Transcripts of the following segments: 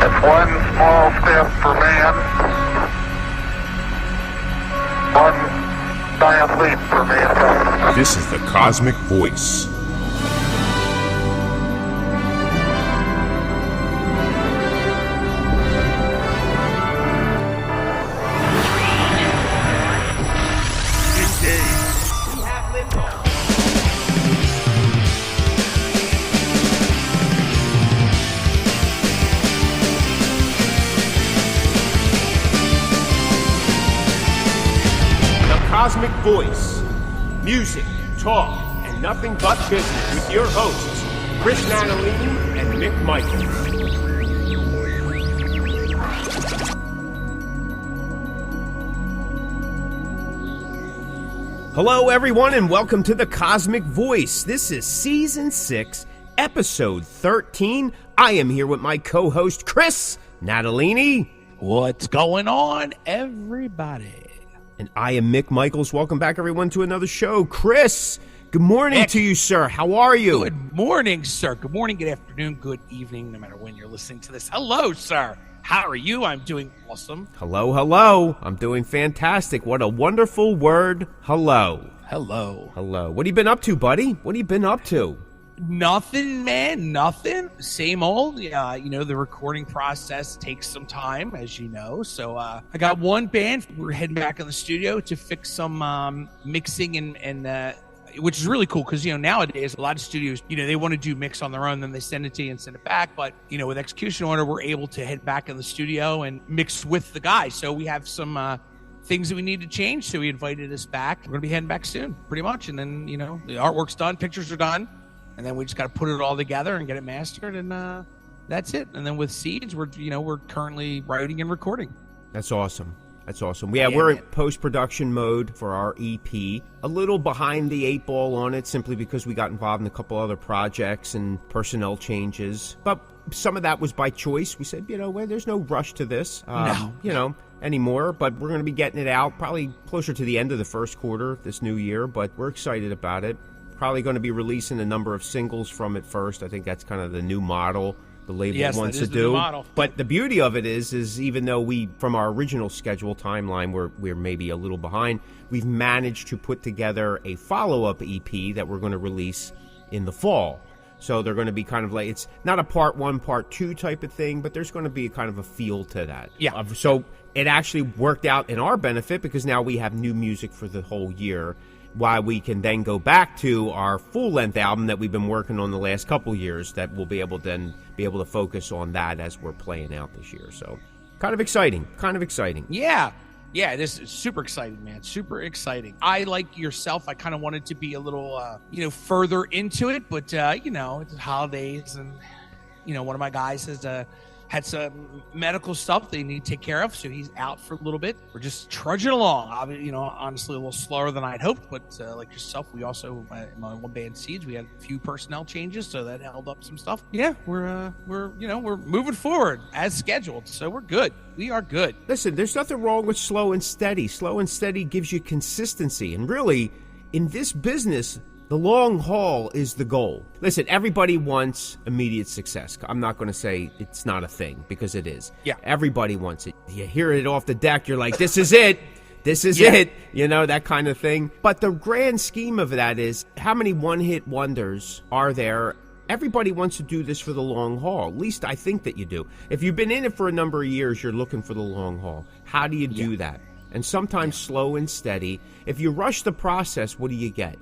It's one small step for man, one giant leap for mankind. This is the Cosmick Voice. Cosmick Voice. Music, talk, and nothing but business with your hosts, Chris Natalini and Mick Michaels. Hello, everyone, and welcome to the Cosmick Voice. This is Season 6, Episode 13. I am here with my co-host, Chris Natalini. What's going on, everybody? And I am Mick Michaels. Welcome back, everyone, to another show. Chris, good morning to you, sir. How are you? Good morning, sir. Good morning, good afternoon, good evening, no matter when you're listening to this. Hello, sir. How are you? I'm doing awesome. Hello, hello. I'm doing fantastic. What a wonderful word. Hello. Hello. Hello. What have you been up to, buddy? What have you been up to? Nothing, man. Nothing. Same old. Yeah, the recording process takes some time, as you know. So I got one band. We're heading back in the studio to fix some mixing and which is really cool because, nowadays a lot of studios, they want to do mix on their own, then they send it to you and send it back. But, with Execution Order, we're able to head back in the studio and mix with the guys. So we have some things that we need to change. So he invited us back. We're going to be heading back soon, pretty much. And then, the artwork's done, pictures are done. And then we just got to put it all together and get it mastered, and that's it. And then with Seeds, we're currently writing and recording. That's awesome. That's awesome. Yeah, we're in post-production mode for our EP. A little behind the eight ball on it, simply because we got involved in a couple other projects and personnel changes. But some of that was by choice. We said, there's no rush to this, anymore. But we're going to be getting it out probably closer to the end of the first quarter of this new year. But we're excited about it. Probably going to be releasing a number of singles from it first. I think that's kind of the new model the label wants to do. But the beauty of it is even though we, from our original schedule timeline, we're maybe a little behind, we've managed to put together a follow-up EP that we're going to release in the fall. So they're going to be kind of like, it's not a part one, part two type of thing, but there's going to be a kind of a feel to that. Yeah. So it actually worked out in our benefit because now we have new music for the whole year. Why we can then go back to our full-length album that we've been working on the last couple years that we'll be able to focus on that as we're playing out this year. So kind of exciting. Yeah, this is super exciting, man. Super exciting. I, like yourself, I kind of wanted to be a little, further into it, but, it's holidays and, one of my guys has had some medical stuff they need to take care of, so he's out for a little bit. We're just trudging along. Honestly, a little slower than I'd hoped, but like yourself, we also, in my one band Seeds, we had a few personnel changes, so that held up some stuff. Yeah, we're moving forward as scheduled, so we're good. We are good. Listen, there's nothing wrong with slow and steady. Slow and steady gives you consistency, and really, in this business, the long haul is the goal. Listen, everybody wants immediate success. I'm not going to say it's not a thing, because it is. Yeah. Everybody wants it. You hear it off the deck, you're like, this is it. This is it. That kind of thing. But the grand scheme of that is, how many one-hit wonders are there? Everybody wants to do this for the long haul. At least I think that you do. If you've been in it for a number of years, you're looking for the long haul. How do you do that? And sometimes slow and steady. If you rush the process, what do you get?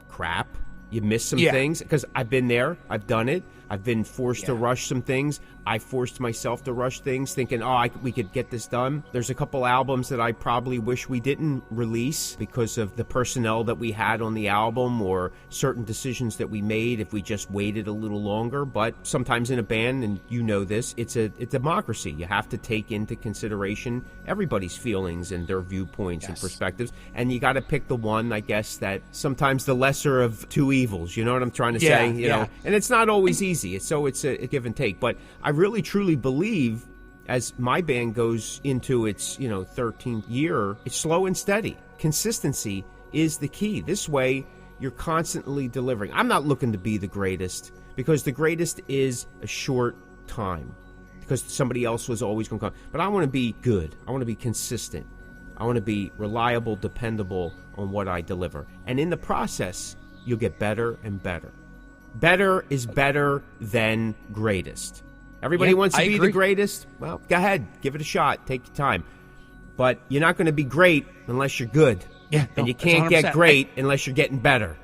Crap. You miss some things, because I've been there. I've done it. I've been forced to rush some things. I forced myself to rush things, thinking, we could get this done. There's a couple albums that I probably wish we didn't release because of the personnel that we had on the album, or certain decisions that we made if we just waited a little longer. But sometimes in a band, and you know this, it's a democracy. You have to take into consideration everybody's feelings and their viewpoints and perspectives. And you got to pick the one, I guess, that sometimes the lesser of two evils. You know what I'm trying to say? You know, and it's not always easy. It's a give and take. But I really truly believe, as my band goes into its 13th year, it's slow and steady. Consistency is the key. This way, you're constantly delivering. I'm not looking to be the greatest, because the greatest is a short time. because somebody else was always going to come. But I want to be good. I want to be consistent. I want to be reliable, dependable on what I deliver. And in the process, you'll get better and better. Better is better than greatest. Everybody wants to be the greatest. Well, go ahead. Give it a shot. Take your time. But you're not going to be great unless you're good. Yeah. And you can't get great unless you're getting better.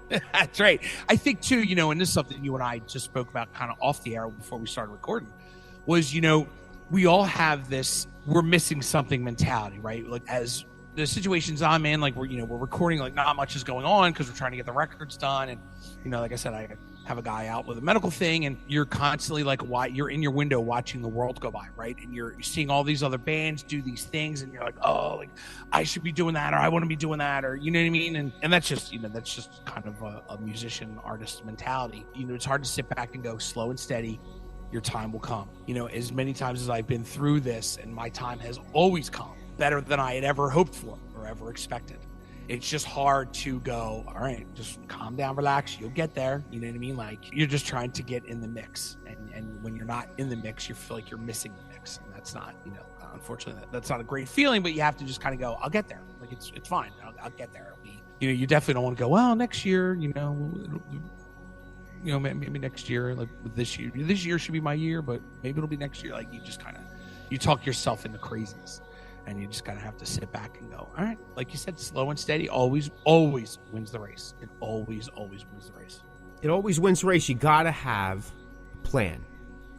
That's right. I think, too, and this is something you and I just spoke about kind of off the air before we started recording, was, we all have this we're missing something mentality, right? Like, as the situations I'm in, like, we're recording, like, not much is going on because we're trying to get the records done. And, like I said, I have a guy out with a medical thing, and you're constantly like, you're in your window watching the world go by, right? And you're seeing all these other bands do these things, and you're like, oh, like, I should be doing that, or I want to be doing that, or you know what I mean? And that's just, that's just kind of a musician artist mentality. It's hard to sit back and go slow and steady. Your time will come. As many times as I've been through this, and my time has always come better than I had ever hoped for or ever expected. It's just hard to go, all right, just calm down, relax. You'll get there. You know what I mean? Like, you're just trying to get in the mix. And when you're not in the mix, you feel like you're missing the mix. And that's not, unfortunately, that's not a great feeling, but you have to just kind of go, I'll get there. Like, it's fine. I'll get there. It'll be, you definitely don't want to go, well, next year, maybe next year, like this year should be my year, but maybe it'll be next year. Like, you just kind of, you talk yourself into craziness. And you just kind of have to sit back and go, all right, like you said, slow and steady always wins the race. It always wins the race. It always wins the race. You got to have a plan.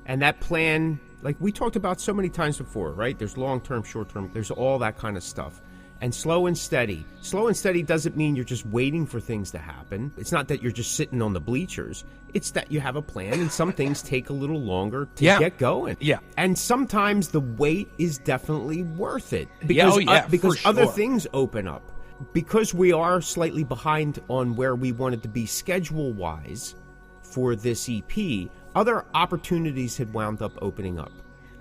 And that plan, like we talked about so many times before, right? There's long-term, short-term. There's all that kind of stuff. And slow and steady. Slow and steady doesn't mean you're just waiting for things to happen. It's not that you're just sitting on the bleachers. It's that you have a plan, and some things take a little longer to get going. Yeah. And sometimes the wait is definitely worth it. Because, because other things open up. Because we are slightly behind on where we wanted to be schedule-wise for this EP, other opportunities had wound up opening up.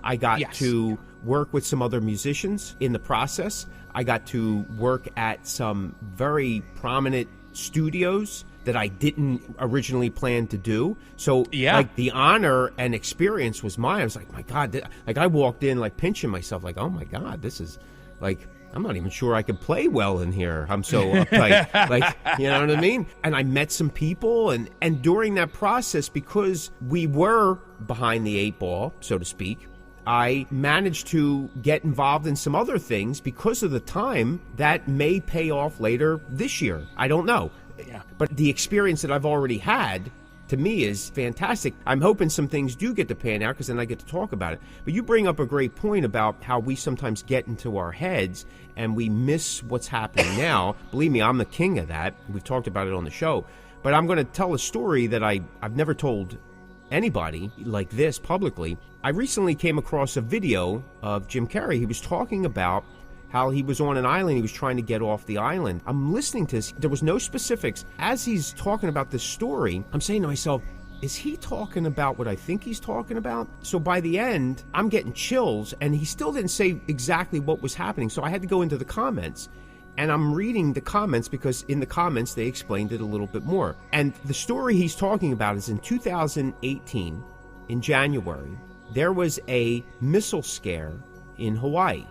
I got to work with some other musicians in the process. I got to work at some very prominent studios that I didn't originally plan to do. So, like, the honor and experience was mine. I was like, my God. Like, I walked in, like, pinching myself, like, oh, my God, this is, like, I'm not even sure I could play well in here. I'm so uptight. Like, you know what I mean? And I met some people, and during that process, because we were behind the eight ball, so to speak, I managed to get involved in some other things because of the time that may pay off later this year. I don't know. Yeah. But the experience that I've already had, to me, is fantastic. I'm hoping some things do get to pan out, because then I get to talk about it. But you bring up a great point about how we sometimes get into our heads and we miss what's happening now. Believe me, I'm the king of that. We've talked about it on the show. But I'm going to tell a story that I've never told anybody like this publicly. I recently came across a video of Jim Carrey. He was talking about how he was on an island. He was trying to get off the island. I'm listening to this. There was no specifics. As he's talking about this story, I'm saying to myself, is he talking about what I think he's talking about? So by the end, I'm getting chills, and he still didn't say exactly what was happening. So I had to go into the comments. And I'm reading the comments because in the comments, they explained it a little bit more. And the story he's talking about is in 2018, in January, there was a missile scare in Hawaii.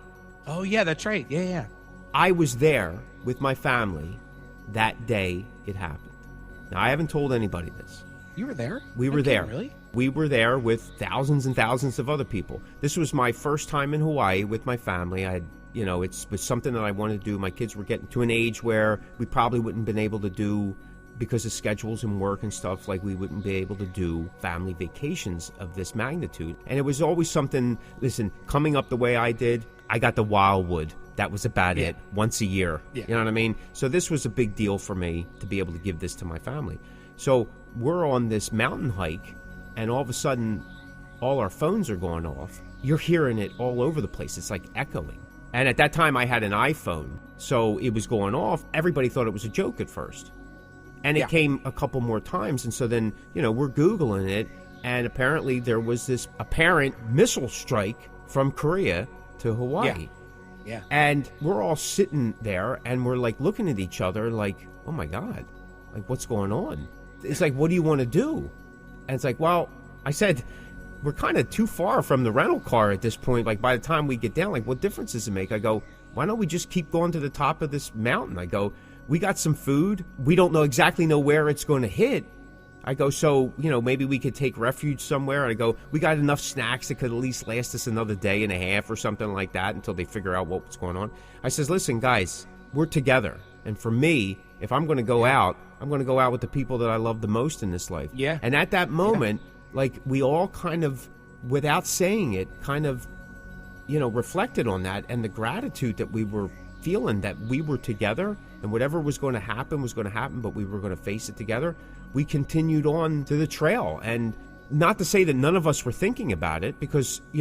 Oh, yeah, that's right. Yeah. I was there with my family that day it happened. Now, I haven't told anybody this. You were there? We were there. Really? We were there with thousands and thousands of other people. This was my first time in Hawaii with my family. It was something that I wanted to do. My kids were getting to an age where we probably wouldn't have been able to do, because of schedules and work and stuff, like we wouldn't be able to do family vacations of this magnitude. And it was always something, listen, coming up the way I did, I got the Wildwood. That was about it, once a year. Yeah. You know what I mean? So this was a big deal for me to be able to give this to my family. So we're on this mountain hike, and all of a sudden, all our phones are going off. You're hearing it all over the place. It's like echoing. And at that time, I had an iPhone, so it was going off. Everybody thought it was a joke at first. And it came a couple more times, and so then, we're Googling it, and apparently there was this apparent missile strike from Korea to Hawaii. Yeah. And we're all sitting there, and we're, like, looking at each other like, oh, my God, like, what's going on? It's like, what do you want to do? And it's like, well, I said, we're kind of too far from the rental car at this point. Like, by the time we get down, like, what difference does it make? I go, why don't we just keep going to the top of this mountain? I go, we got some food. We don't exactly know where it's going to hit. I go, so, maybe we could take refuge somewhere. I go, we got enough snacks that could at least last us another day and a half or something like that until they figure out what's going on. I says, listen, guys, we're together. And for me, if I'm going to go out, I'm going to go out with the people that I love the most in this life. Yeah. And at that moment, like, we all kind of, without saying it, kind of, reflected on that and the gratitude that we were feeling that we were together, and whatever was going to happen, but we were going to face it together. We continued on to the trail. And not to say that none of us were thinking about it, because, we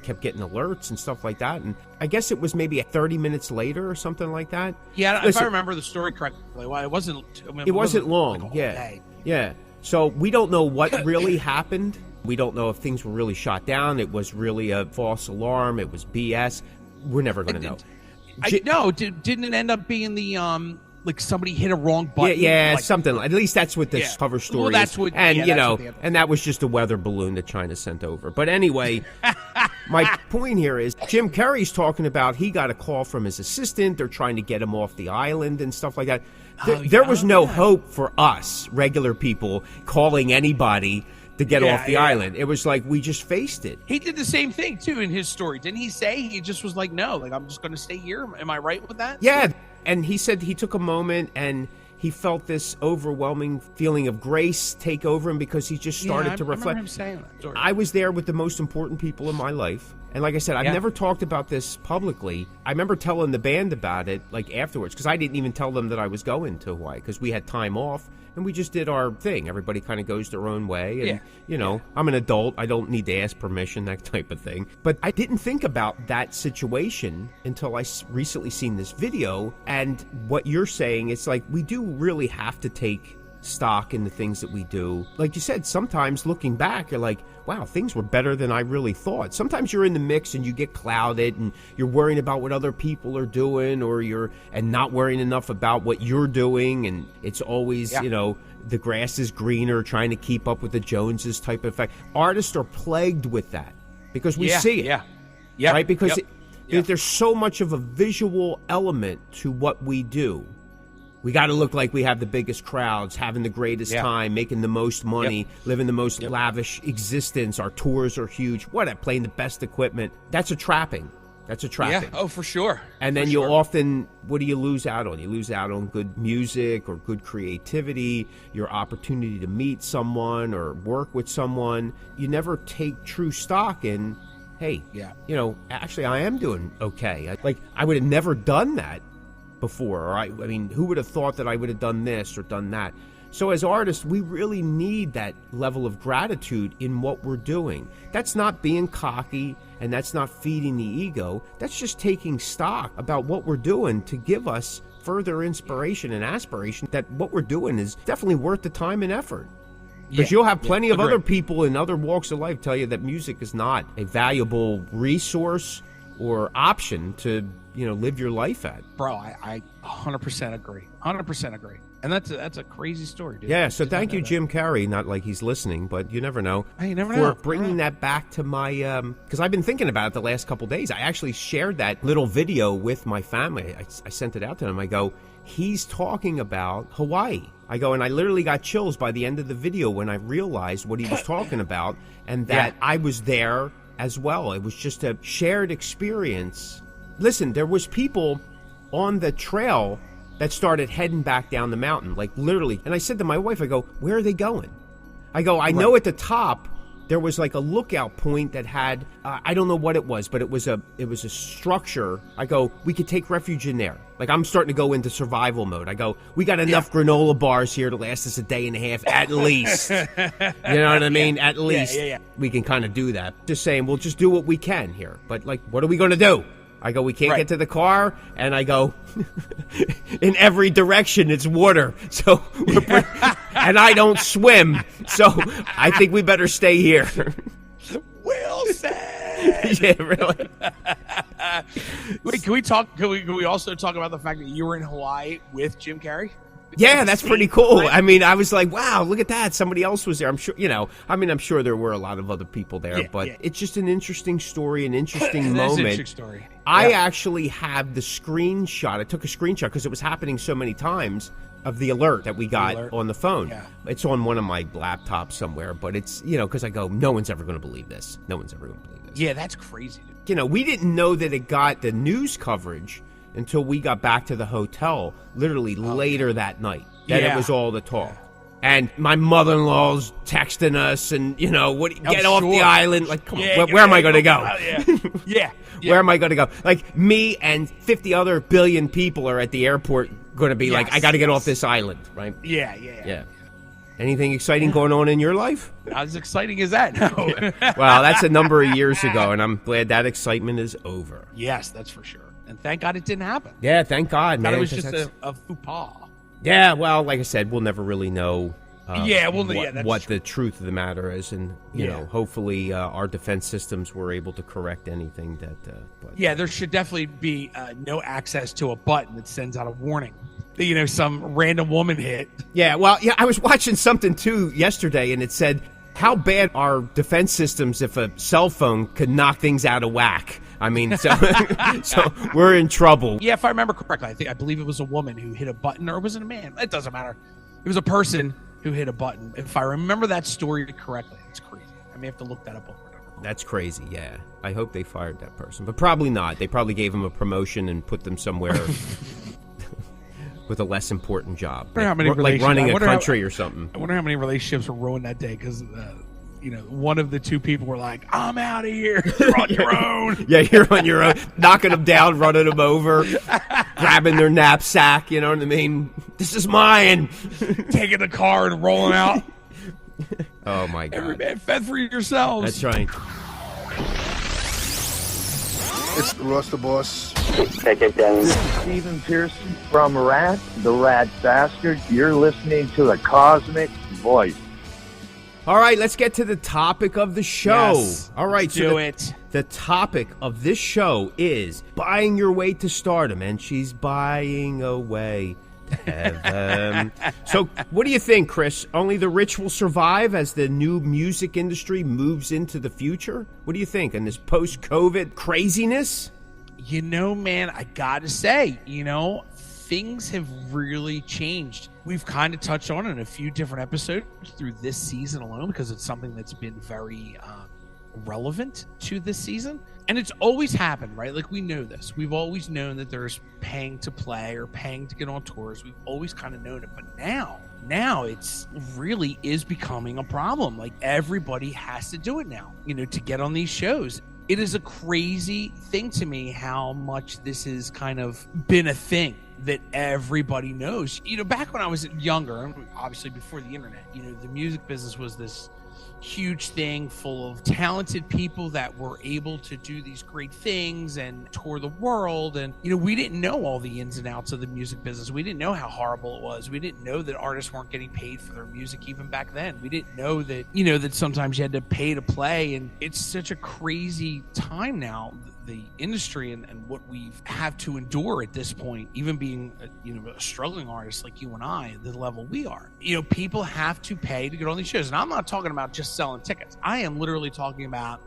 kept getting alerts and stuff like that. And I guess it was maybe 30 minutes later or something like that. Yeah, Listen, if I remember the story correctly, well, it wasn't long. like a whole Yeah. day. Yeah. So we don't know what really happened. We don't know if things were really shot down. It was really a false alarm. It was BS. We're never going to know. Didn't it end up being the like somebody hit a wrong button? Yeah, like, something. At least that's what this cover story well, that's is. what, and and that was just a weather balloon that China sent over. But anyway, my point here is Jim Carrey's talking about he got a call from his assistant. They're trying to get him off the island and stuff like that. There was no hope for us, regular people, calling anybody to get off the island. It was like we just faced it. He did the same thing, too, in his story. Didn't he say he just was like, no, like, I'm just going to stay here? Am I right with that? Yeah. And he said he took a moment and he felt this overwhelming feeling of grace take over him because he just started to reflect. I remember him saying that story. I was there with the most important people in my life. And like I said, I've never talked about this publicly. I remember telling the band about it, like, afterwards, because I didn't even tell them that I was going to Hawaii, because we had time off, and we just did our thing. Everybody kind of goes their own way, and, I'm an adult. I don't need to ask permission, that type of thing. But I didn't think about that situation until I recently seen this video, and what you're saying, it's like we do really have to take stock in the things that we do. Like you said, sometimes looking back, you're like, wow, things were better than I really thought. Sometimes you're in the mix and you get clouded and you're worrying about what other people are doing, and not worrying enough about what you're doing. And it's always, the grass is greener, trying to keep up with the Joneses type of effect. Artists are plagued with that because we see it. Yeah. Right? Because there's so much of a visual element to what we do. We got to look like we have the biggest crowds, having the greatest time, making the most money, living the most lavish existence. Our tours are huge. Playing the best equipment. That's a trapping. Yeah, for sure. And then often, what do you lose out on? You lose out on good music or good creativity, your opportunity to meet someone or work with someone. You never take true stock in, hey, actually I am doing okay. I would have never done that before, or I mean, who would have thought that I would have done this or done that? So as artists, we really need that level of gratitude in what we're doing. That's not being cocky, and that's not feeding the ego. That's just taking stock about what we're doing to give us further inspiration and aspiration that what we're doing is definitely worth the time and effort. Because you'll have plenty of other people in other walks of life tell you that music is not a valuable resource or option to live your life at. Bro, I 100% agree. 100% agree. And that's a crazy story, dude. Yeah, so thank you, Jim Carrey. Not like he's listening, but you never know. You never know. For bringing that back to my, because I've been thinking about it the last couple of days. I actually shared that little video with my family. I sent it out to them. I go, he's talking about Hawaii. I go, and I literally got chills by the end of the video when I realized what he was talking about, and that I was there as well. It was just a shared experience. Listen, there was people on the trail that started heading back down the mountain, like literally. And I said to my wife, I go, where are they going? I go, I know at the top there was like a lookout point that had, I don't know what it was, but it was a structure. I go, we could take refuge in there. Like, I'm starting to go into survival mode. I go, we got enough granola bars here to last us a day and a half at least. You know what I mean? At least we can kind of do that. Just saying, we'll just do what we can here. But like, what are we going to do? I go, we can't get to the car, and I go, in every direction it's water, so and I don't swim, so I think we better stay here. Well said. Yeah, really. Wait, can we talk? Can we also talk about the fact that you were in Hawaii with Jim Carrey? Yeah, that's pretty cool. I mean, I was like, wow, look at that. Somebody else was there. I'm sure, I'm sure there were a lot of other people there, but it's just an interesting story, an interesting moment. An interesting story. I actually have the screenshot. I took a screenshot because it was happening so many times of the alert that we got on the phone. Yeah. It's on one of my laptops somewhere, but it's, because I go, no one's ever going to believe this. No one's ever going to believe this. Yeah, that's crazy, dude. We didn't know that it got the news coverage until we got back to the hotel literally later that night. Then it was all the talk. Yeah. And my mother-in-law's texting us and, get off the island. Like, come on, where am I going to go? Yeah. Where am I going to go? Like, me and 50 other billion people are at the airport going to be like, I got to get off this island, right? Yeah. Anything exciting going on in your life? Not as exciting as that, no. Well, that's a number of years ago, and I'm glad that excitement is over. Yes, that's for sure. And thank God it didn't happen. Yeah, thank God, man. It was just a faux pas. Yeah, well, like I said, we'll never really know what true. The truth of the matter is. And, hopefully our defense systems were able to correct anything that... there should definitely be no access to a button that sends out a warning. Some random woman hit. Yeah, well, I was watching something, too, yesterday, and it said, how bad are defense systems if a cell phone could knock things out of whack? I mean, so we're in trouble. Yeah, if I remember correctly, I believe it was a woman who hit a button, or was it a man? It doesn't matter. It was a person who hit a button. If I remember that story correctly, it's crazy. I may have to look that up over and over. That's crazy, yeah. I hope they fired that person, but probably not. They probably gave him a promotion and put them somewhere with a less important job. Like running a country or something. I wonder how many relationships were ruined that day because... one of the two people were like, I'm out of here. You're on your own. Yeah, you're on your own. Knocking them down, running them over, grabbing their knapsack, you know what I mean? This is mine. Taking the car and rolling out. Oh, my God. Every man fed for yourselves. That's right. It's the Roster Boss. Take it down. This is Stephen Pearson from Rat, the Rat Bastard. You're listening to the Cosmick Voice. All right, let's get to the topic of the show. Yes, all right, do it. The topic of this show is buying your way to stardom, and she's buying away to heaven. So what do you think, Chris? Only the rich will survive as the new music industry moves into the future? What do you think in this post-COVID craziness? Man, I got to say, things have really changed. We've kind of touched on it in a few different episodes through this season alone because it's something that's been very relevant to this season. And it's always happened, right? Like, we know this. We've always known that there's paying to play or paying to get on tours. We've always kind of known it. But now it's really is becoming a problem. Like, everybody has to do it now, to get on these shows. It is a crazy thing to me how much this has kind of been a thing that everybody knows. Back when I was younger, obviously before the internet, the music business was this huge thing full of talented people that were able to do these great things and tour the world. And, we didn't know all the ins and outs of the music business. We didn't know how horrible it was. We didn't know that artists weren't getting paid for their music even back then. We didn't know that, that sometimes you had to pay to play. And it's such a crazy time now, the industry and what we have to endure at this point, even being a struggling artist like you and I at the level we are. People have to pay to get on these shows. And I'm not talking about just selling tickets. I am literally talking about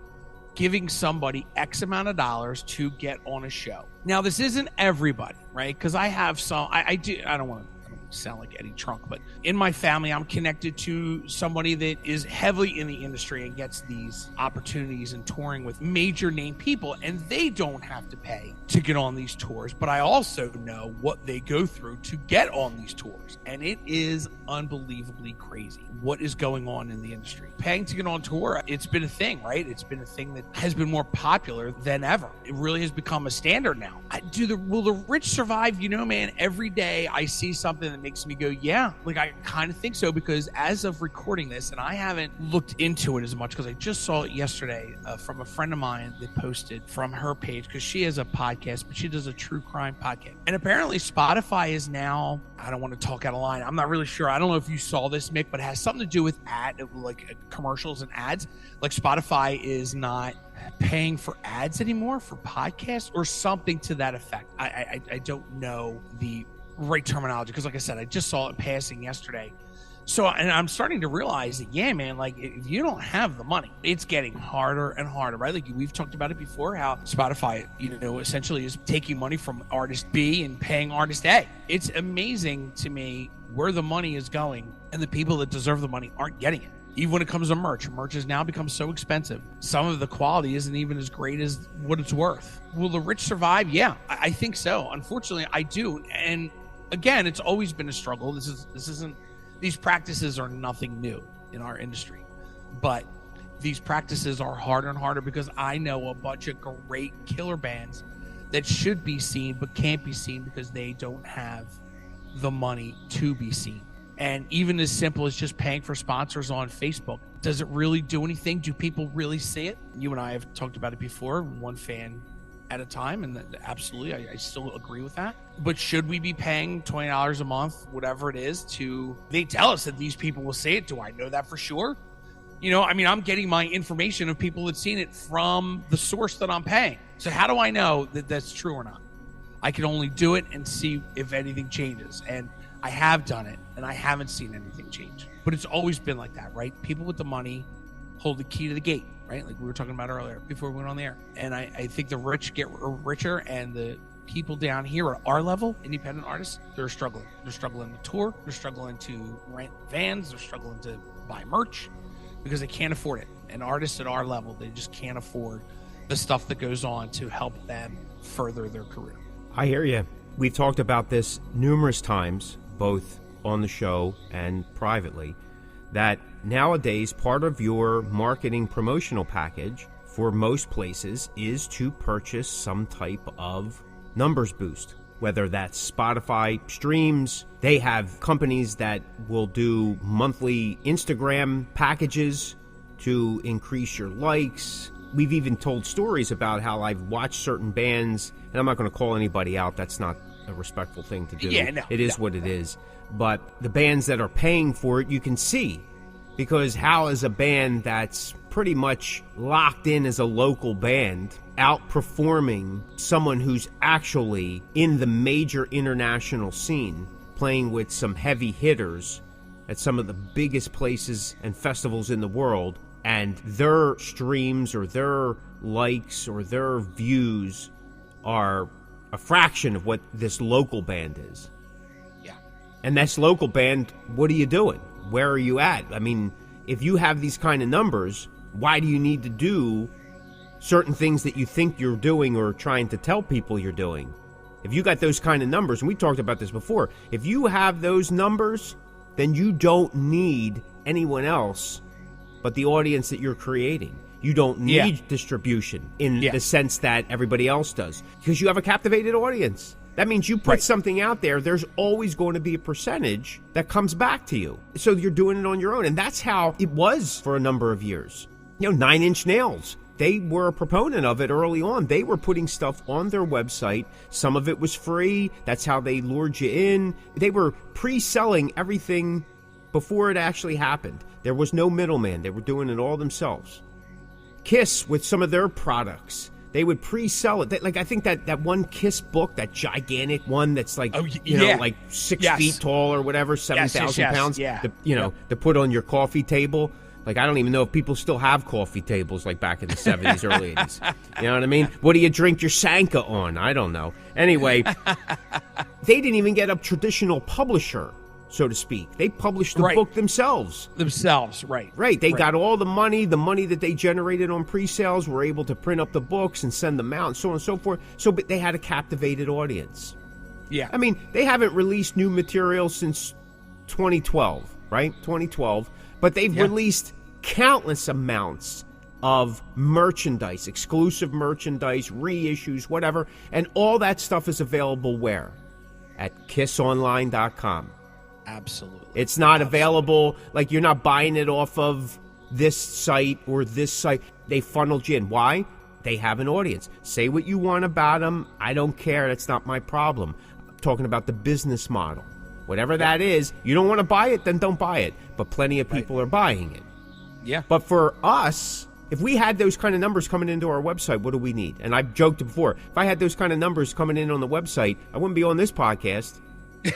giving somebody X amount of dollars to get on a show. Now, this isn't everybody, right? Because I have some, I don't want to sound like Eddie Trunk, but in my family, I'm connected to somebody that is heavily in the industry and gets these opportunities and touring with major name people, and they don't have to pay to get on these tours. But I also know what they go through to get on these tours, and it is unbelievably crazy what is going on in the industry. Paying to get on tour, it's been a thing, right? It's been a thing that has been more popular than ever. It really has become a standard now. Will the rich survive? Man, every day I see something that makes me go, yeah, like I kind of think so, because as of recording this, and I haven't looked into it as much because I just saw it yesterday from a friend of mine that posted from her page, because she has a podcast, but she does a true crime podcast. And apparently Spotify is now, I don't want to talk out of line, I'm not really sure. I don't know if you saw this, Mick, but it has something to do with commercials and ads. Like, Spotify is not paying for ads anymore for podcasts or something to that effect. I don't know the right terminology, because like I said, I just saw it in passing yesterday. So, and I'm starting to realize that, yeah, man, like if you don't have the money, it's getting harder and harder, right? Like we've talked about it before, how Spotify, essentially is taking money from artist B and paying artist A. It's amazing to me where the money is going, and the people that deserve the money aren't getting it. Even when it comes to merch has now become so expensive. Some of the quality isn't even as great as what it's worth. Will the rich survive? Yeah, I think so. Unfortunately, I do. And again, it's always been a struggle. These practices are nothing new in our industry, but these practices are harder and harder because I know a bunch of great killer bands that should be seen but can't be seen because they don't have the money to be seen. And even as simple as just paying for sponsors on Facebook, does it really do anything? Do people really see it? You and I have talked about it before, one fan at a time, and absolutely, I still agree with that. But should we be paying $20 a month, whatever it is, they tell us that these people will see it. Do I know that for sure? I'm getting my information of people that seen it from the source that I'm paying. So how do I know that that's true or not? I can only do it and see if anything changes. And I have done it, and I haven't seen anything change. But it's always been like that, right? People with the money hold the key to the gate, right? Like we were talking about earlier before we went on the air. And I think the rich get richer, and the people down here at our level, independent artists, they're struggling. They're struggling to tour. They're struggling to rent vans. They're struggling to buy merch because they can't afford it. And artists at our level, they just can't afford the stuff that goes on to help them further their career. I hear you. We've talked about this numerous times, both on the show and privately, that nowadays part of your marketing promotional package for most places is to purchase some type of numbers boost, whether that's Spotify streams. They have companies that will do monthly Instagram packages to increase your likes. We've even told stories about how I've watched certain bands, and I'm not going to call anybody out. That's not a respectful thing to do. Yeah, no, it is what it is. But the bands that are paying for it, you can see. Because how is a band that's pretty much locked in as a local band outperforming someone who's actually in the major international scene, playing with some heavy hitters at some of the biggest places and festivals in the world, and their streams or their likes or their views are a fraction of what this local band is? Yeah. And this local band, what are you doing? Where are you at? I mean, if you have these kind of numbers, why do you need to do certain things that you think you're doing or trying to tell people you're doing? If you got those kind of numbers, and we talked about this before, if you have those numbers, then you don't need anyone else but the audience that you're creating. You don't need distribution in the sense that everybody else does, because you have a captivated audience. That means you put something out there, there's always going to be a percentage that comes back to you. So you're doing it on your own. And that's how it was for a number of years. 9 Inch Nails, they were a proponent of it early on. They were putting stuff on their website. Some of it was free. That's how they lured you in. They were pre-selling everything before it actually happened. There was no middleman. They were doing it all themselves. Kiss, with some of their products, they would pre-sell it. I think that one Kiss book, that gigantic one that's like, like 6 feet tall or whatever, 7,000 pounds, to put on your coffee table. Like, I don't even know if people still have coffee tables like back in the 70s, early 80s. You know what I mean? What do you drink your Sanka on? I don't know. Anyway, they didn't even get a traditional publisher, so to speak. They published the book themselves. Right. They got all the money that they generated on pre-sales, were able to print up the books and send them out, and so on and so forth. So, but they had a captivated audience. Yeah. I mean, they haven't released new material since 2012, right? 2012. But they've released countless amounts of merchandise, exclusive merchandise, reissues, whatever. And all that stuff is available where? At kissonline.com. Absolutely. It's not available, like you're not buying it off of this site or this site. They funneled you in. Why? They have an audience. Say what you want about them. I don't care. That's not my problem. I'm talking about the business model. Whatever that is, you don't want to buy it, then don't buy it. But plenty of people are buying it. Yeah. But for us, if we had those kind of numbers coming into our website, what do we need? And I've joked before, if I had those kind of numbers coming in on the website, I wouldn't be on this podcast. You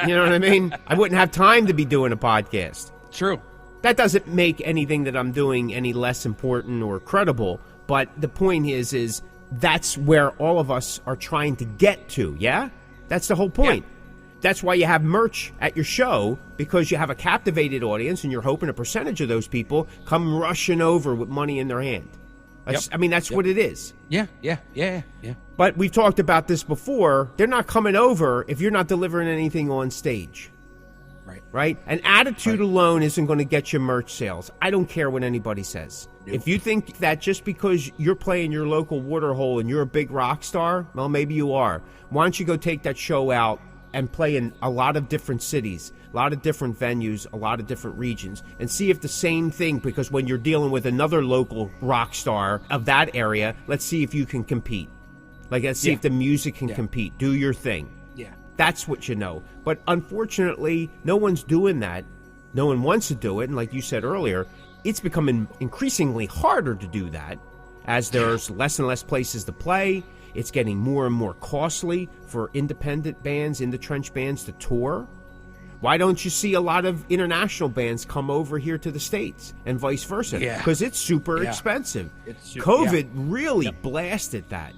know what I mean? I wouldn't have time to be doing a podcast. True. That doesn't make anything that I'm doing any less important or credible, but the point is that's where all of us are trying to get to, yeah? That's the whole point. Yeah. That's why you have merch at your show, because you have a captivated audience and you're hoping a percentage of those people come rushing over with money in their hand. I mean, that's what it is. Yeah. But we've talked about this before. They're not coming over if you're not delivering anything on stage. Right? An attitude alone isn't going to get you merch sales. I don't care what anybody says. Nope. If you think that just because you're playing your local water hole and you're a big rock star, well, maybe you are. Why don't you go take that show out and play in a lot of different cities, a lot of different venues, a lot of different regions, and see if the same thing, because when you're dealing with another local rock star of that area, let's see if you can compete. Like, let's see if the music can compete. Do your thing. Yeah. That's what you know. But unfortunately, no one's doing that. No one wants to do it. And like you said earlier, it's becoming increasingly harder to do that as there's less and less places to play. It's getting more and more costly for independent bands, in-the-trench bands to tour. Why don't you see a lot of international bands come over here to the States and vice versa? Yeah. Because it's super expensive. COVID really blasted that.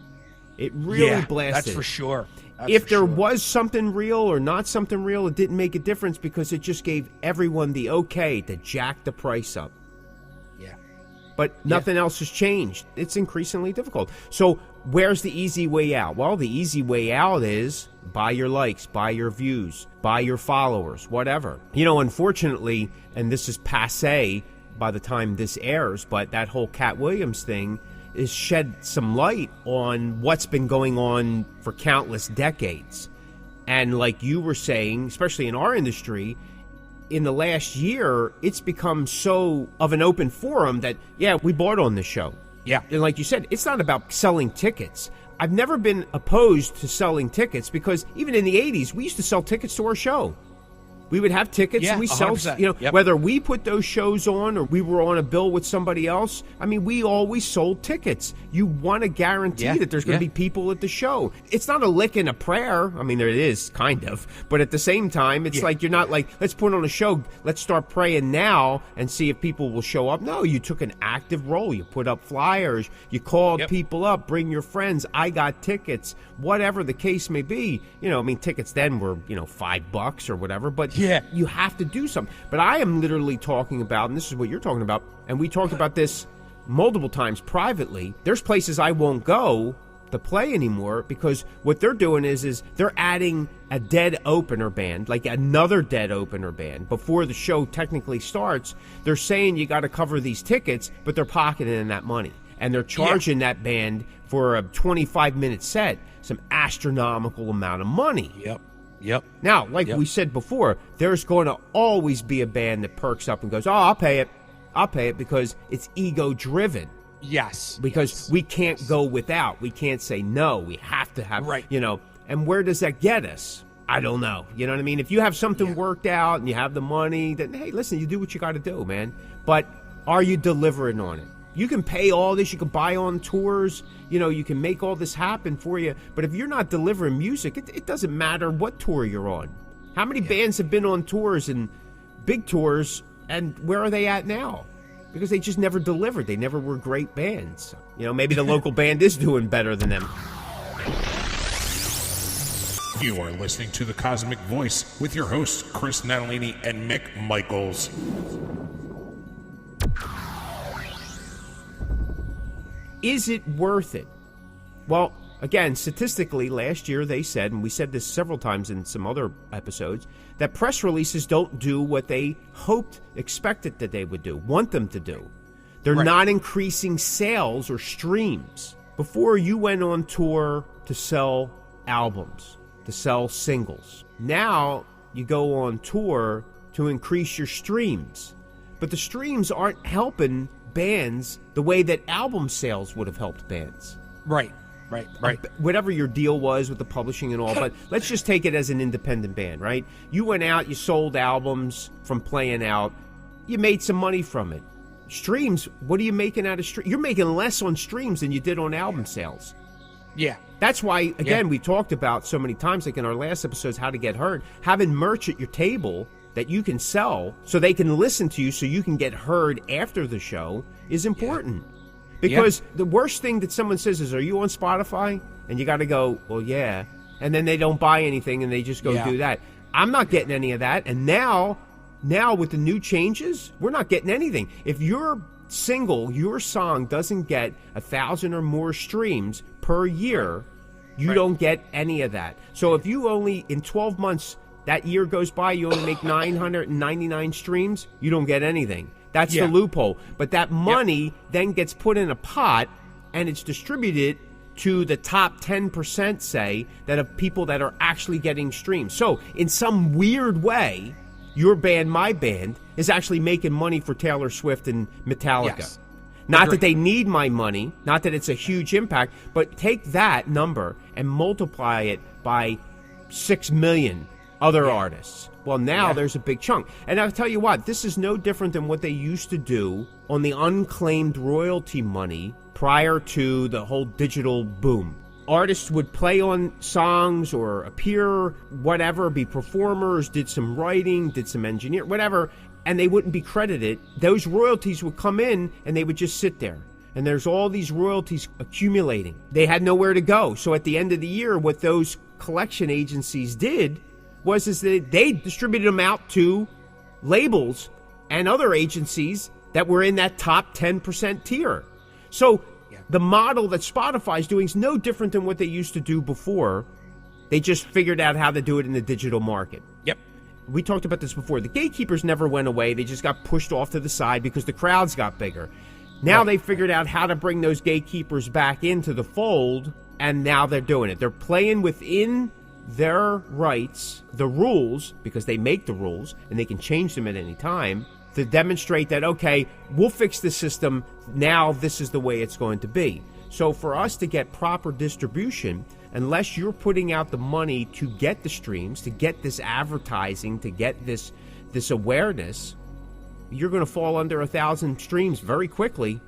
It really blasted. That's for sure. If there was something real or not something real, it didn't make a difference because it just gave everyone the okay to jack the price up. Yeah. But nothing else has changed. It's increasingly difficult. So where's the easy way out? Well, the easy way out is buy your likes, buy your views, buy your followers, whatever. You know, unfortunately, and this is passé by the time this airs, but that whole Cat Williams thing is shed some light on what's been going on for countless decades. And like you were saying, especially in our industry, in the last year, it's become so of an open forum that, we bought on this show. Yeah. And like you said, it's not about selling tickets. I've never been opposed to selling tickets because even in the 80s, we used to sell tickets to our show. We would have tickets and we sell, 100%. Whether we put those shows on or we were on a bill with somebody else. I mean, we always sold tickets. You want to guarantee that there's going to be people at the show. It's not a lick and a prayer. I mean, there it is, kind of. But at the same time, it's like you're not like, let's put on a show. Let's start praying now and see if people will show up. No, you took an active role. You put up flyers. You called people up. Bring your friends. I got tickets. Whatever the case may be. You know, I mean, tickets then were, $5 or whatever. But you have to do something. But I am literally talking about, and this is what you're talking about, and we talked about this multiple times privately, there's places I won't go to play anymore because what they're doing is they're adding a dead opener band, like another dead opener band. Before the show technically starts, they're saying you got to cover these tickets, but they're pocketing that money. And they're charging that band for a 25-minute set some astronomical amount of money. Yep. Now, like we said before, there's going to always be a band that perks up and goes, I'll pay it because it's ego-driven. Yes. Because we can't go without. We can't say no. We have to have, and where does that get us? I don't know. You know what I mean? If you have something worked out and you have the money, then, hey, listen, you do what you got to do, man. But are you delivering on it? You can pay all this. You can buy on tours. You can make all this happen for you. But if you're not delivering music, it doesn't matter what tour you're on. How many bands have been on tours and big tours, and where are they at now? Because they just never delivered. They never were great bands. Maybe the local band is doing better than them. You are listening to the Cosmick Voice with your hosts, Chris Natalini and Mick Michaels. Is it worth it? Well, again, statistically, last year they said, and we said this several times in some other episodes, that press releases don't do what they hoped, expected that they would do, want them to do. They're not increasing sales or streams. Before, you went on tour to sell albums, to sell singles. Now, you go on tour to increase your streams. But the streams aren't helping bands the way that album sales would have helped bands. Right. Whatever your deal was with the publishing and all, but let's just take it as an independent band, right? You went out, you sold albums from playing out, you made some money from it. Streams, what are you making out of streams? You're making less on streams than you did on album sales. Yeah. That's why, again, we talked about so many times, like in our last episodes, how to get heard. Having merch at your table that you can sell so they can listen to you so you can get heard after the show is important. Because the worst thing that someone says is, are you on Spotify? And you got to go, well, yeah. And then they don't buy anything and they just go do that. I'm not getting any of that. And now with the new changes, we're not getting anything. If your single, your song doesn't get 1,000 or more streams per year, you don't get any of that. So if you only, in 12 months, that year goes by, you only make 999 streams, you don't get anything. That's the loophole. But that money then gets put in a pot and it's distributed to the top 10%, say, that of people that are actually getting streams. So in some weird way, your band, my band, is actually making money for Taylor Swift and Metallica. Yes. Not that they need my money, not that it's a huge impact, but take that number and multiply it by 6 million other artists. Well, now there's a big chunk. And I'll tell you what, this is no different than what they used to do on the unclaimed royalty money prior to the whole digital boom. Artists would play on songs or appear, whatever, be performers, did some writing, did some engineer, whatever, and they wouldn't be credited. Those royalties would come in and they would just sit there. And there's all these royalties accumulating. They had nowhere to go. So at the end of the year, what those collection agencies did was that they distributed them out to labels and other agencies that were in that top 10% tier. So the model that Spotify's doing is no different than what they used to do before. They just figured out how to do it in the digital market. Yep. We talked about this before. The gatekeepers never went away. They just got pushed off to the side because the crowds got bigger. Now they figured out how to bring those gatekeepers back into the fold, and now they're doing it. They're playing within their rights, the rules, because they make the rules, and they can change them at any time, to demonstrate that, okay, we'll fix the system, now this is the way it's going to be. So for us to get proper distribution, unless you're putting out the money to get the streams, to get this advertising, to get this awareness, you're going to fall under 1,000 streams very quickly.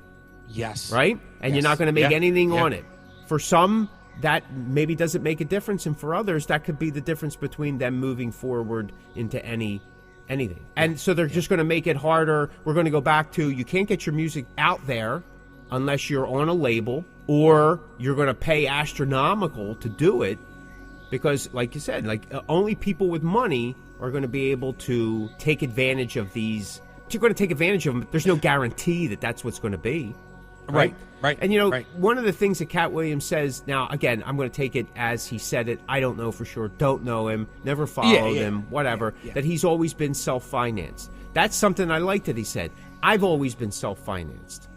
Yes. Right? And you're not going to make anything on it. For some, that maybe doesn't make a difference, and for others, that could be the difference between them moving forward into anything. And so they're just going to make it harder. We're going to go back to, you can't get your music out there unless you're on a label, or you're going to pay astronomical to do it, because like you said, only people with money are going to be able to take advantage of these. You're going to take advantage of them, but there's no guarantee that that's what's going to be. Right. And, one of the things that Cat Williams says, now, again, I'm going to take it as he said it. I don't know for sure. Don't know him. Never followed him. Whatever. That he's always been self-financed. That's something I like that he said. I've always been self-financed.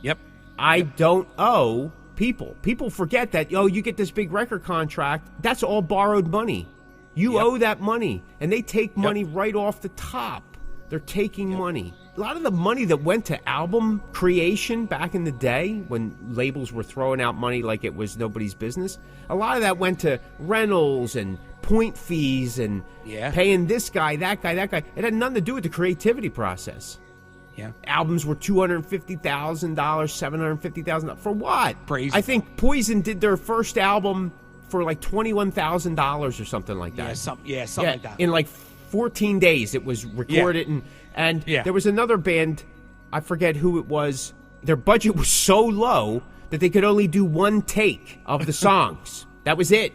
Yep. I don't owe people. People forget that, you get this big record contract. That's all borrowed money. You owe that money. And they take money right off the top. They're taking money. A lot of the money that went to album creation back in the day, when labels were throwing out money like it was nobody's business, a lot of that went to rentals and point fees and paying this guy, that guy, that guy. It had nothing to do with the creativity process. Yeah. Albums were $250,000, $750,000. For what? Crazy. I think Poison did their first album for like $21,000 or something like that. Something like that. In like 14 days it was recorded. And there was another band, I forget who it was, their budget was so low that they could only do one take of the songs. That was it.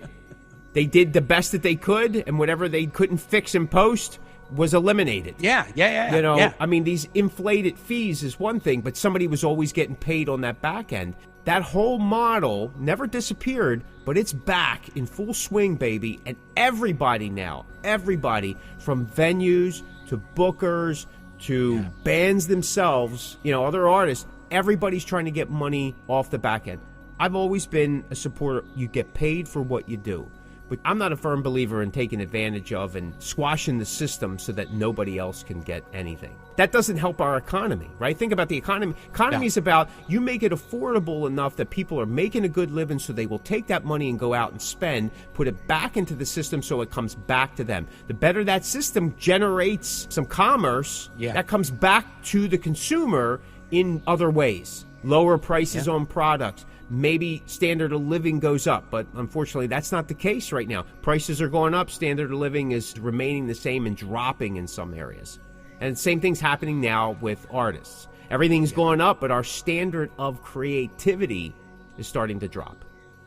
They did the best that they could, and whatever they couldn't fix in post was eliminated. I mean, these inflated fees is one thing, but somebody was always getting paid on that back end. That whole model never disappeared, but it's back in full swing, baby. And everybody now, from venues to bookers to bands themselves, other artists, everybody's trying to get money off the back end. I've always been a supporter. You get paid for what you do. But I'm not a firm believer in taking advantage of and squashing the system so that nobody else can get anything. That doesn't help our economy, right? Think about the economy. Economy is about, you make it affordable enough that people are making a good living, so they will take that money and go out and spend, put it back into the system so it comes back to them. The better that system generates some commerce, that comes back to the consumer in other ways. lower prices on products. Maybe standard of living goes up, but unfortunately that's not the case right now. Prices are going up, standard of living is remaining the same and dropping in some areas. And the same thing's happening now with artists. Everything's going up, but our standard of creativity is starting to drop.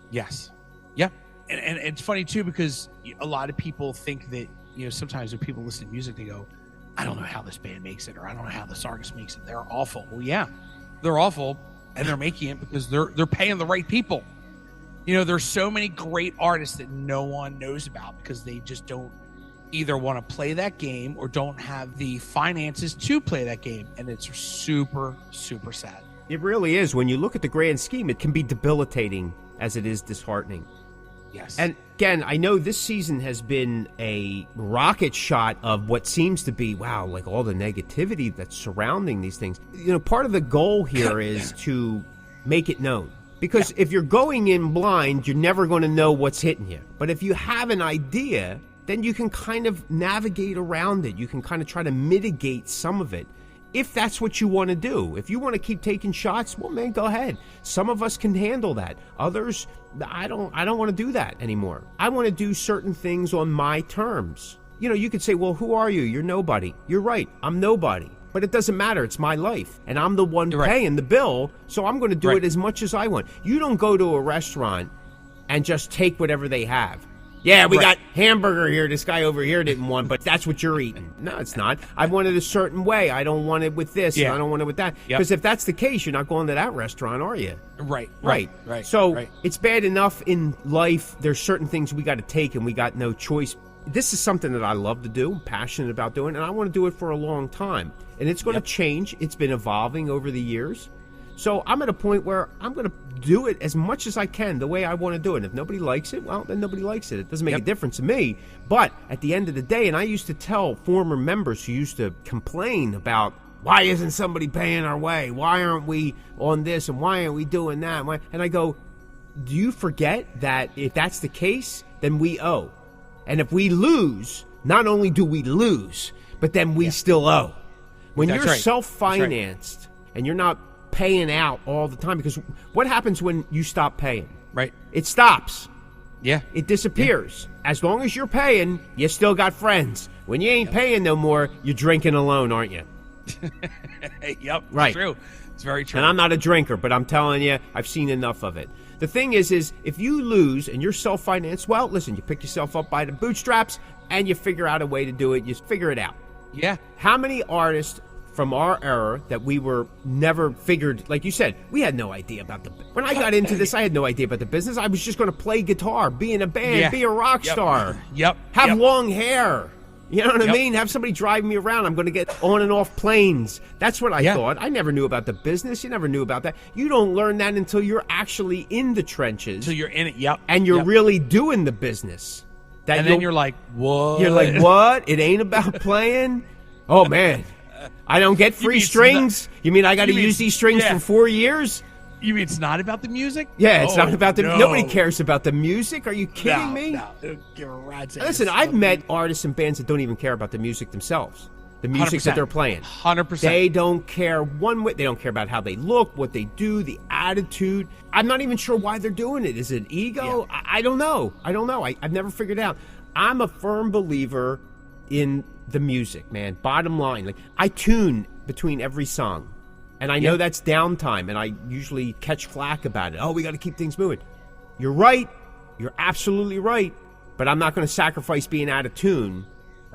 Yes. Yep. And it's funny too, because a lot of people think that, sometimes when people listen to music, they go, I don't know how this band makes it, or I don't know how this artist makes it. They're awful. Well, yeah, they're awful. And they're making it because they're paying the right people. There's so many great artists that no one knows about because they just don't either want to play that game or don't have the finances to play that game. And it's super, super sad. It really is. When you look at the grand scheme, it can be debilitating as it is disheartening. Yes. And again, I know this season has been a rocket shot of what seems to be, wow, like all the negativity that's surrounding these things. Part of the goal here is to make it known. Because if you're going in blind, you're never going to know what's hitting you. But if you have an idea, then you can kind of navigate around it. You can kind of try to mitigate some of it. If that's what you want to do. If you want to keep taking shots, well, man, go ahead. Some of us can handle that. Others, I don't want to do that anymore. I want to do certain things on my terms. You could say, well, who are you? You're nobody. You're right. I'm nobody. But it doesn't matter. It's my life. And I'm the one paying the bill, so I'm going to do it as much as I want. You don't go to a restaurant and just take whatever they have. Yeah, we got hamburger here. This guy over here didn't want, but that's what you're eating. No, it's not. I want it a certain way. I don't want it with this, and I don't want it with that. Because if that's the case, you're not going to that restaurant, are you? Right. So it's bad enough in life. There's certain things we got to take, and we got no choice. This is something that I love to do, I'm passionate about doing, and I want to do it for a long time. And it's going to change. It's been evolving over the years. So I'm at a point where I'm going to do it as much as I can the way I want to do it. And if nobody likes it, well, then nobody likes it. It doesn't make a difference to me. But at the end of the day, and I used to tell former members who used to complain about, why isn't somebody paying our way? Why aren't we on this? And why aren't we doing that? And I go, do you forget that if that's the case, then we owe? And if we lose, not only do we lose, but then we still owe. When you're self-financed and you're not paying out all the time, because what happens when you stop paying? Right. It stops. Yeah. It disappears. Yeah. As long as you're paying, you still got friends. When you ain't paying no more, you're drinking alone, aren't you? Yep. Right. It's true. It's very true. And I'm not a drinker, but I'm telling you, I've seen enough of it. The thing is if you lose and you're self-financed, well, listen, you pick yourself up by the bootstraps and you figure out a way to do it. You figure it out. Yeah. How many artists from our era that we were never figured, like you said, we had no idea about when I got into this, I had no idea about the business. I was just going to play guitar, be in a band, be a rock star. Have long hair. You know what I mean? Have somebody drive me around. I'm going to get on and off planes. That's what I thought. I never knew about the business. You never knew about that. You don't learn that until you're actually in the trenches. Until you're in it, and you're really doing the business. And then you're like, what? You're like, what? It ain't about playing? Oh, man. I don't get free strings? You mean I got to use these strings for 4 years? You mean it's not about the music? Yeah, it's not about the nobody cares about the music. Are you kidding me? No, don't give a rat's ass. Listen, I've met artists and bands that don't even care about the music themselves. The music 100%. that they're playing. 100%. They don't care one way. They don't care about how they look, what they do, the attitude. I'm not even sure why they're doing it. Is it ego? Yeah. I don't know. I've never figured it out. I'm a firm believer in the music, man. Bottom line. Like, I tune between every song. And I know that's downtime, and I usually catch flack about it. Oh, we got to keep things moving. You're right. You're absolutely right. But I'm not going to sacrifice being out of tune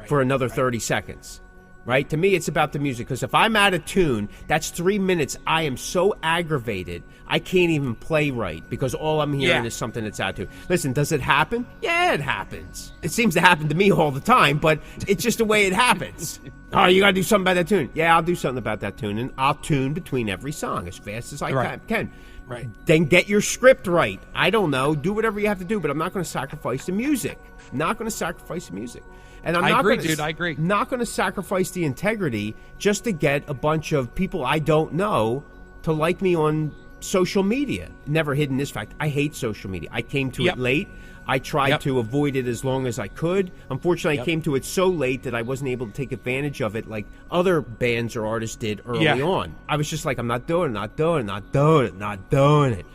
for another 30 seconds. Right? To me, it's about the music. Because if I'm out of tune, that's 3 minutes. I am so aggravated, I can't even play right. Because all I'm hearing is something that's out of tune. Listen, does it happen? Yeah, it happens. It seems to happen to me all the time, but it's just the way it happens. Oh, you got to do something about that tune. Yeah, I'll do something about that tune. And I'll tune between every song as fast as I can. Right. Then get your script right. I don't know. Do whatever you have to do, but I'm not going to sacrifice the music. Not going to sacrifice the music. And I agree. Not going to sacrifice the integrity just to get a bunch of people I don't know to like me on social media. Never hidden this fact. I hate social media. I came to it late. I tried to avoid it as long as I could. Unfortunately, I came to it so late that I wasn't able to take advantage of it like other bands or artists did early on. I was just like, I'm not doing it.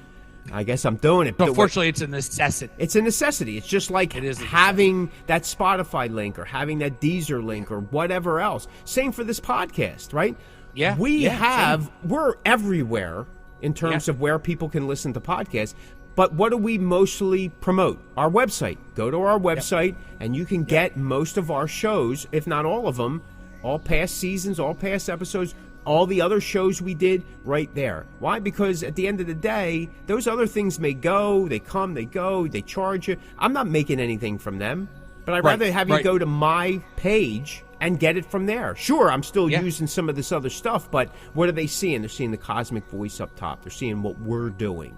I guess I'm doing it. But unfortunately, it's a necessity. It's a necessity. It's just like having that Spotify link or having that Deezer link or whatever else. Same for this podcast, right? Yeah. We're everywhere in terms of where people can listen to podcasts. But what do we mostly promote? Our website. Go to our website, and you can get most of our shows, if not all of them, all past seasons, all past episodes, all the other shows we did right there. Why? Because at the end of the day, those other things may go, they come, they go, they charge you. I'm not making anything from them, but I'd rather have you go to my page and get it from there. Sure, I'm still using some of this other stuff, but what are they seeing? They're seeing the Cosmic Voice up top. They're seeing what we're doing.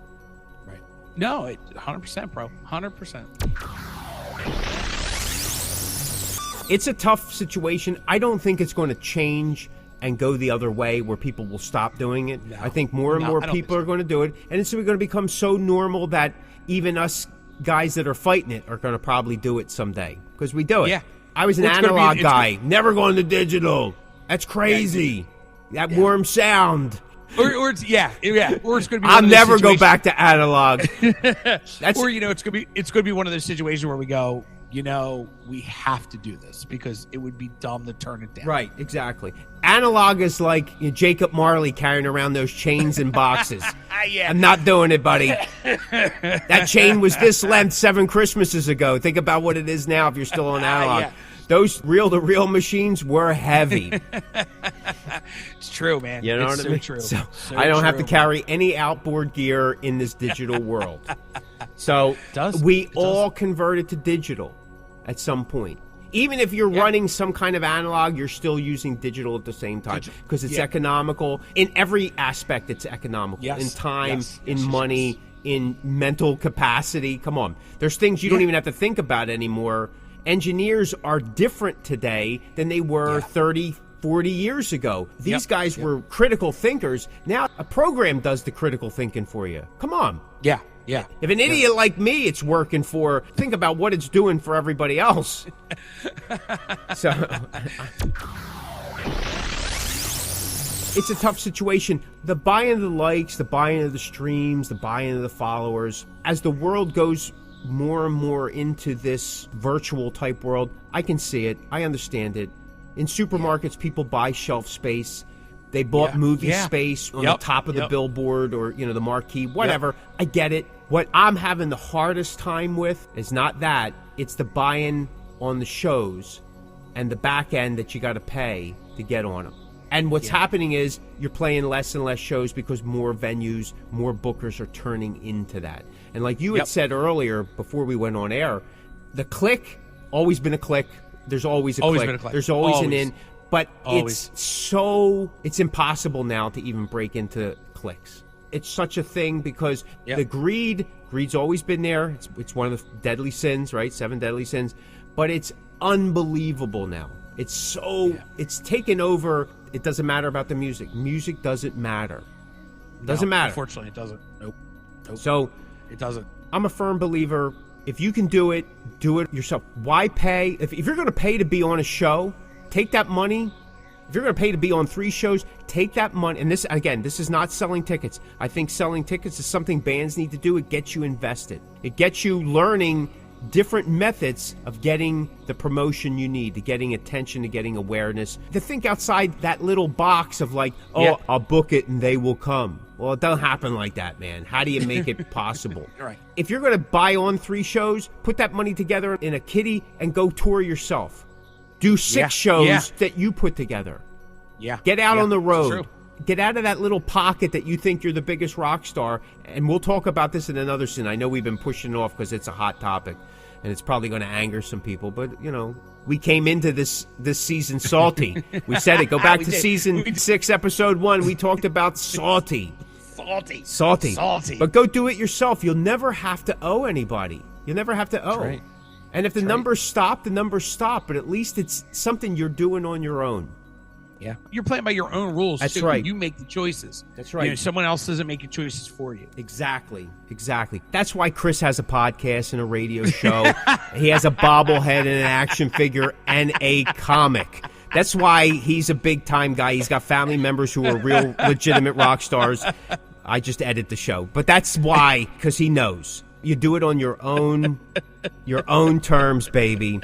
No, 100%, bro. 100%. It's a tough situation. I don't think it's going to change and go the other way where people will stop doing it. No. I think more and more people are going to do it, and it's going to become so normal that even us guys that are fighting it are going to probably do it someday because we do it. Yeah. I was an analog guy, never going to digital. That's crazy. That warm sound. Or it's Or it's going to be. I'll never go back to analog. Or it's going to be one of those situations where we go, we have to do this because it would be dumb to turn it down. Right, exactly. Analog is like Jacob Marley carrying around those chains in boxes. I'm not doing it, buddy. That chain was this length 7 Christmases ago. Think about what it is now if you're still on analog. Those reel-to-reel machines were heavy. It's true, man. You know what I mean? True. So I don't have to carry any outboard gear in this digital world. So we all converted to digital at some point. Even if you're running some kind of analog, you're still using digital at the same time because it's economical. In every aspect, it's economical. In time, in money, in mental capacity. Come on. There's things you don't even have to think about anymore. Engineers are different today than they were 30, 40 years ago. These guys were critical thinkers. Now a program does the critical thinking for you. Come on. Yeah. If an idiot like me it's working for, think about what it's doing for everybody else. So it's a tough situation. The buying of the likes, the buying of the streams, the buying of the followers, as the world goes more and more into this virtual type world, I can see it. I understand it. In supermarkets, people buy shelf space. They bought movie space on the top of the billboard or, the marquee, whatever. I get it. What I'm having the hardest time with is not that. It's the buy-in on the shows and the back end that you got to pay to get on them. And what's happening is you're playing less and less shows because more venues, more bookers are turning into that. And like you had said earlier before we went on air, the click, always been a click. There's always a click. There's always an in. But it's impossible now to even break into clicks. It's such a thing because the greed's always been there. It's one of the deadly sins, right? 7 deadly sins. But it's unbelievable now. It's it's taken over. It doesn't matter about the music. Music doesn't matter. Doesn't matter. Unfortunately, it doesn't. Nope. So it doesn't. I'm a firm believer. If you can do it yourself. Why pay? If you're going to pay to be on a show, take that money. If you're going to pay to be on 3 shows, take that money. And this is not selling tickets. I think selling tickets is something bands need to do. It gets you invested. It gets you learning different methods of getting the promotion you need, to getting attention, to getting awareness, to think outside that little box of like, I'll book it and they will come. Well, it doesn't happen like that, man. How do you make it possible? Right. If you're going to buy on 3 shows, put that money together in a kitty and go tour yourself. Do 6 shows that you put together. Yeah. Get out on the road. Get out of that little pocket that you think you're the biggest rock star. And we'll talk about this in another scene. I know we've been pushing it off because it's a hot topic. And it's probably going to anger some people. But, we came into this season salty. We said it. Go back to season 6, episode 1. We talked about salty. Salty. But go do it yourself. You'll never have to owe anybody. You'll never have to owe. Right. And if the numbers stop, the numbers stop. But at least it's something you're doing on your own. Yeah. You're playing by your own rules. That's too. right. You make the choices. That's right. Someone else doesn't make the choices for you. Exactly. That's why Chris has a podcast and a radio show. He has a bobblehead and an action figure and a comic. That's why he's a big-time guy. He's got family members who are real legitimate rock stars. I just edit the show. But that's why, because he knows. You do it on your own terms, baby.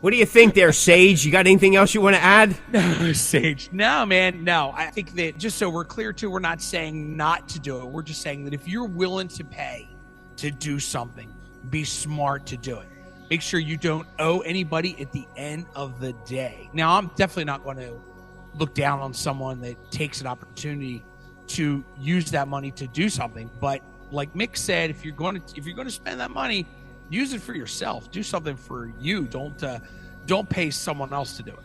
What do you think there, Sage? You got anything else you want to add? No, Sage. No, man. No. I think that just so we're clear, too, we're not saying not to do it. We're just saying that if you're willing to pay to do something, be smart to do it. Make sure you don't owe anybody at the end of the day. Now, I'm definitely not going to look down on someone that takes an opportunity to use that money to do something. But like Mick said, if you're going to spend that money, use it for yourself. Do something for you. Don't pay someone else to do it.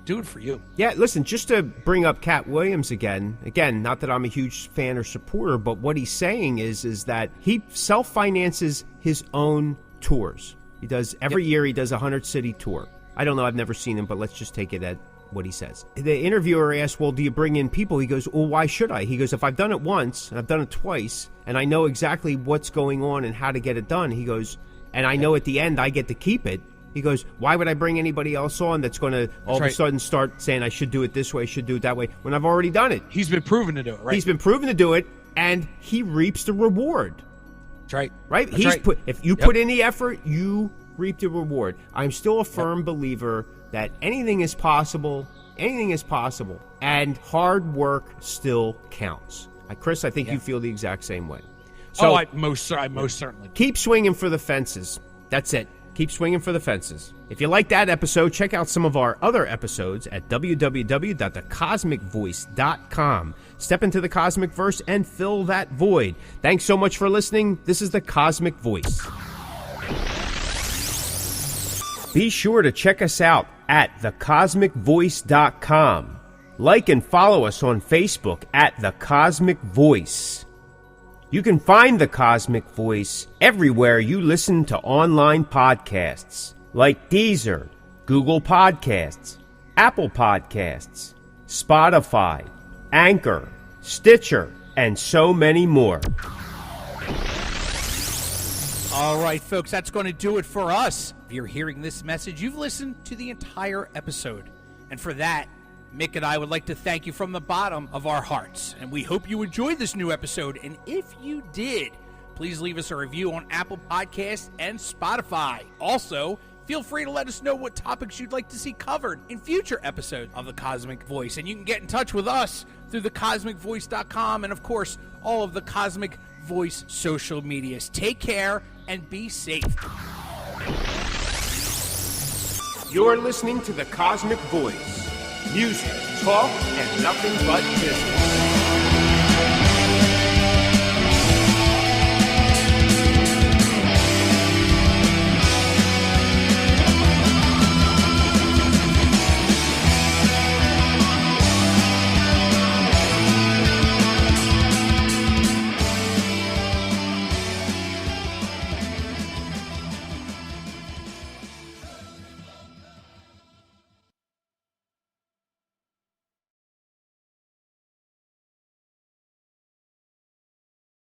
Do it for you. Yeah, listen, just to bring up Cat Williams again, not that I'm a huge fan or supporter, but what he's saying is that he self-finances his own tours. He does every year. He does a 100-city tour. I don't know. I've never seen him, but let's just take it at what he says. The interviewer asked, well, do you bring in people? He goes, well, why should I? He goes, if I've done it once and I've done it twice and I know exactly what's going on and how to get it done, he goes, and I know at the end I get to keep it. He goes, why would I bring anybody else on that's going to all of a sudden start saying I should do it this way, should do it that way, when I've already done it? He's been proven to do it, right? He's been proven to do it, and he reaps the reward. That's right. Right? That's right. If you put in the effort, you reap the reward. I'm still a firm believer that anything is possible, and hard work still counts. Chris, I think you feel the exact same way. So, I most certainly do. Keep swinging for the fences. That's it. Keep swinging for the fences. If you like that episode, check out some of our other episodes at www.thecosmickvoice.com. Step into the Cosmickverse and fill that void. Thanks so much for listening. This is the Cosmick Voice. Be sure to check us out at thecosmickvoice.com. Like and follow us on Facebook at The Cosmick Voice. You can find The Cosmick Voice everywhere you listen to online podcasts, like Deezer, Google Podcasts, Apple Podcasts, Spotify, Anchor, Stitcher, and so many more. All right, folks, that's going to do it for us. If you're hearing this message, you've listened to the entire episode. And for that, Mick and I would like to thank you from the bottom of our hearts. And we hope you enjoyed this new episode. And if you did, please leave us a review on Apple Podcasts and Spotify. Also, feel free to let us know what topics you'd like to see covered in future episodes of The Cosmick Voice. And you can get in touch with us through thecosmickvoice.com and, of course, all of the Cosmick Voice social medias. Take care and be safe. You're listening to The Cosmick Voice. Music, talk, and nothing but business.